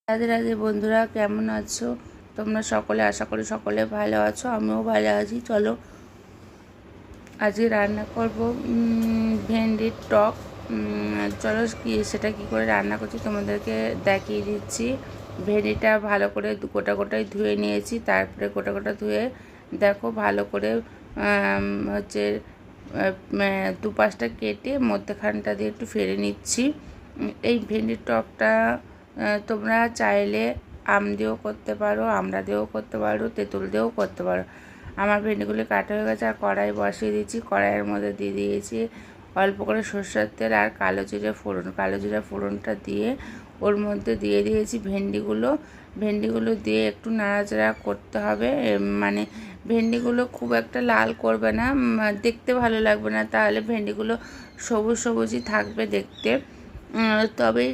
রাধে রাধে বন্ধুরা, কেমন আছো তোমরা সকলে? আশা করি সকলে ভালো আছো, আমিও ভালো আছি। চলো আজকে রান্না করব ভেন্ডির টক। চলো সেটা কি করে রান্না করছি তোমাদেরকে দেখিয়ে দিচ্ছি। ভেন্ডিটা ভালো করে গোটাই ধুয়ে নিয়েছি, তারপরে গোটা ধুয়ে দেখো ভালো করে হচ্ছে দুপাশটা কেটে মধ্যখানটা দিয়ে একটু ফেলে নিচ্ছি। এই ভেন্ডির টকটা তোমরা চাইলে আম দিয়েও করতে পারো, আমড়া দিয়েও করতে পারো, তেঁতুল দিয়েও করতে পারো। আমার ভেন্ডিগুলি কাটা হয়ে গেছে, আর কড়াই বসিয়ে দিয়েছি। কড়াইয়ের মধ্যে দিয়ে দিয়েছি অল্প করে সরষের তেল আর কালো জিরে ফোড়নটা দিয়ে ওর মধ্যে দিয়ে দিয়েছি ভেন্ডিগুলো দিয়ে একটু নাড়াচাড়া করতে হবে। মানে ভেন্ডিগুলো খুব একটা লাল করবে না, দেখতে ভালো লাগবে না, তাহলে ভেন্ডিগুলো সবুজই থাকবে দেখতে, তবে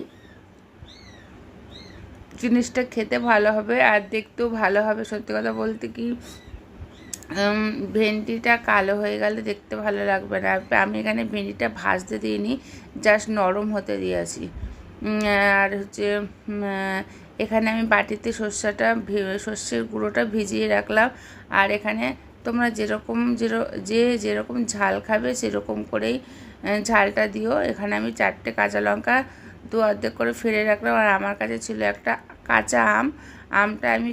জিনিসটা খেতে ভালো হবে আর দেখতেও ভালো হবে। সত্যি কথা বলতে কি, ভেন্ডিটা কালো হয়ে গেলে দেখতে ভালো লাগবে না। আমি এখানে ভেন্ডিটা ভাজতে দিইনি, জাস্ট নরম হতে দিয়েছি। আর হচ্ছে এখানে আমি বাটিতে সর্ষের গুঁড়োটা ভিজিয়ে রাখলাম। আর এখানে তোমরা যেরকম ঝাল খাবে সেরকম করেই ঝালটা দিও। এখানে আমি 4টে কাঁচা লঙ্কা অর্ধেক করে ফেলে রাখলাম। আর আমার কাছে ছিল একটা কাঁচা আমটা আমি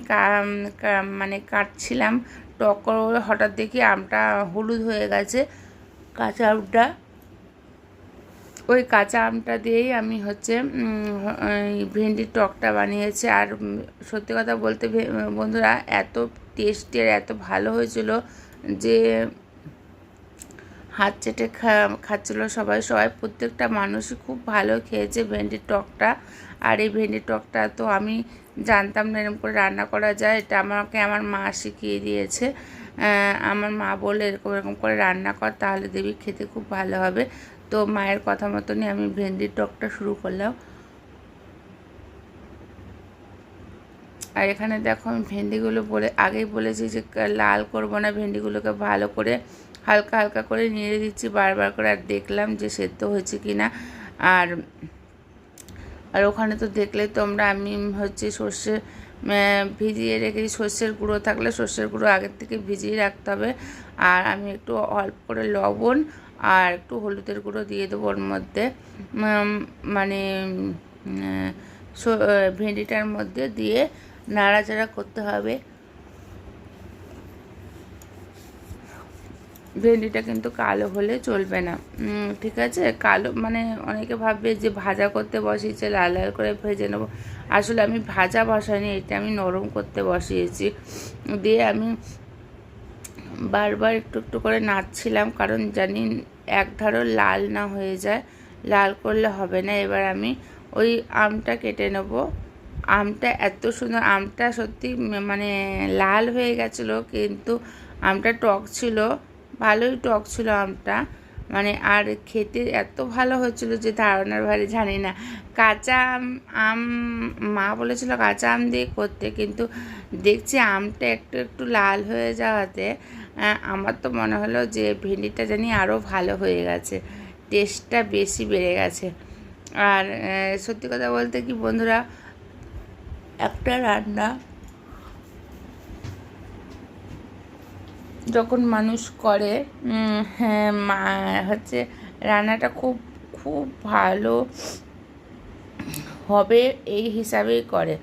মানে কাটছিলাম টক করে, হঠাৎ দেখি আমটা হলুদ হয়ে গেছে। ওই কাঁচা আমটা দিয়েই আমি হচ্ছে ভেন্ডির টকটা বানিয়েছি। আর সত্যি কথা বলতে বন্ধুরা, এত টেস্টি আর এত ভালো হয়েছিল যে হাত চেটে খাচ্ছিল সবাই প্রত্যেকটা মানুষই খুব ভালো খেয়েছে ভেন্ডির টকটা। আর এই ভেন্ডির টকটা তো আমি জানতাম না এরকম করে রান্না করা যায়, এটা আমাকে আমার মা শিখিয়ে দিয়েছে। আমার মা বলে এরকম করে রান্না কর, তাহলে দেখবি খেতে খুব ভালো হবে। তো মায়ের কথা মতনই আমি ভেন্ডির টকটা শুরু করলাম। আর এখানে দেখো আমি ভেন্ডিগুলো আগেই বলেছি যে লাল করব না, ভেন্ডিগুলোকে ভালো করে হালকা করে নেড়ে দিচ্ছি বারবার করে, আর দেখলাম যে সেদ্ধ হয়েছে কি না। আর ওখানে তো দেখলে তোমরা আমি হচ্ছে সর্ষে ভিজিয়ে রেখেছি। সর্ষের গুঁড়ো থাকলে সর্ষের গুঁড়ো আগের থেকে ভিজিয়ে রাখতে হবে। আর আমি একটু অল্প করে লবণ আর একটু হলুদের গুঁড়ো দিয়ে দেবো ওর মধ্যে, মানে ভেন্ডিটার মধ্যে দিয়ে নাড়াচাড়া করতে হবে। ভেন্ডিটা কিন্তু কালো হলে চলবে না, ঠিক আছে? কালো মানে অনেকে ভাববে যে ভাজা করতে বসিয়েছে, লাল করে ভেজে নেবো। আসলে আমি ভাজা বসাইনি, এটা আমি নরম করতে বসিয়েছি। দিয়ে আমি বারবার একটু করে নাড়ছিলাম, কারণ জানি এক ধারও লাল না হয়ে যায়, লাল করলে হবে না। এবার আমি ওই আমটা কেটে নেব। আমটা এত সুন্দর, আমটা সত্যি মানে লাল হয়ে গেছিলো, কিন্তু আমটা টক ছিল, ভালোই টক ছিল আমটা। মানে আর খেতে এত ভালো হচ্ছিল যে ধারণার বাইরে, জানি না। কাঁচা আম মা বলেছিল কাঁচা আম দিয়ে করতে, কিন্তু দেখছি আমটা একটু লাল হয়ে যাওয়াতে আমার তো মনে হলো যে ভেন্ডিটা জানি আরও ভালো হয়ে গেছে, টেস্টটা বেশি বেড়ে গেছে। আর সত্যি কথা বলতে কি বন্ধুরা, একটা রান্না যখন মানুষ করে, হ্যাঁ, হচ্ছে রান্নাটা খুব ভালো হবে এই হিসাবেই করে,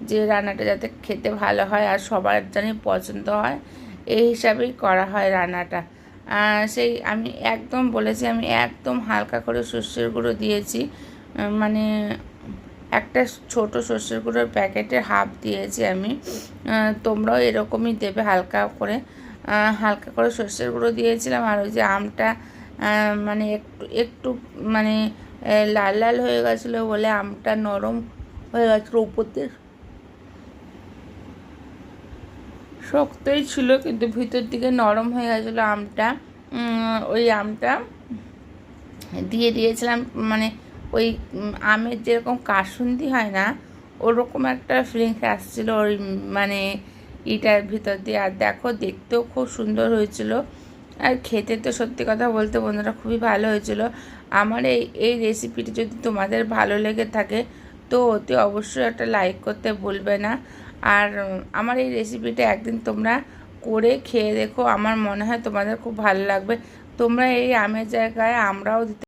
যে রান্নাটা যাতে খেতে ভালো হয় আর সবার জানি পছন্দ হয়, এই হিসাবেই করা হয় রান্নাটা। সেই আমি একদম বলেছি, আমি একদম হালকা করে সর্ষের গুঁড়ো দিয়েছি, মানে একটা ছোট সর্ষের গুঁড়োর প্যাকেটের হাফ দিয়েছি আমি। তোমরাও এরকমই দেবে, হালকা করে সর্ষের গুঁড়ো দিয়েছিলাম। আর ওই যে আমটা মানে একটু মানে লাল হয়ে গেছিলো বলে আমটা নরম হয়ে গেছিলো, উপর দিয়ে শক্তই ছিল কিন্তু ভিতর দিকে নরম হয়ে গেছিলো আমটা। ওই আমটা দিয়ে দিয়েছিলাম, মানে ওই আমের যেরকম কাসুন্দি হয় না, ওরকম একটা ফিলিংস আসছিলো ওই মানে এটার ভিতর দিয়ে। আর দেখো দেখতেও খুব সুন্দর হয়েছিল, আর খেতে তো সত্যি কথা বলতে বন্ধুরা খুবই ভালো হয়েছিল। আমার এই রেসিপিটি যদি তোমাদের ভালো লেগে থাকে, তো অতি অবশ্যই একটা লাইক করতে ভুলবে না। আর আমার এই রেসিপিটা একদিন তোমরা করে খেয়ে দেখো, আমার মনে হয় তোমাদের খুব ভালো লাগবে। তোমরা এই আমের জায়গায় আমরাও দিতে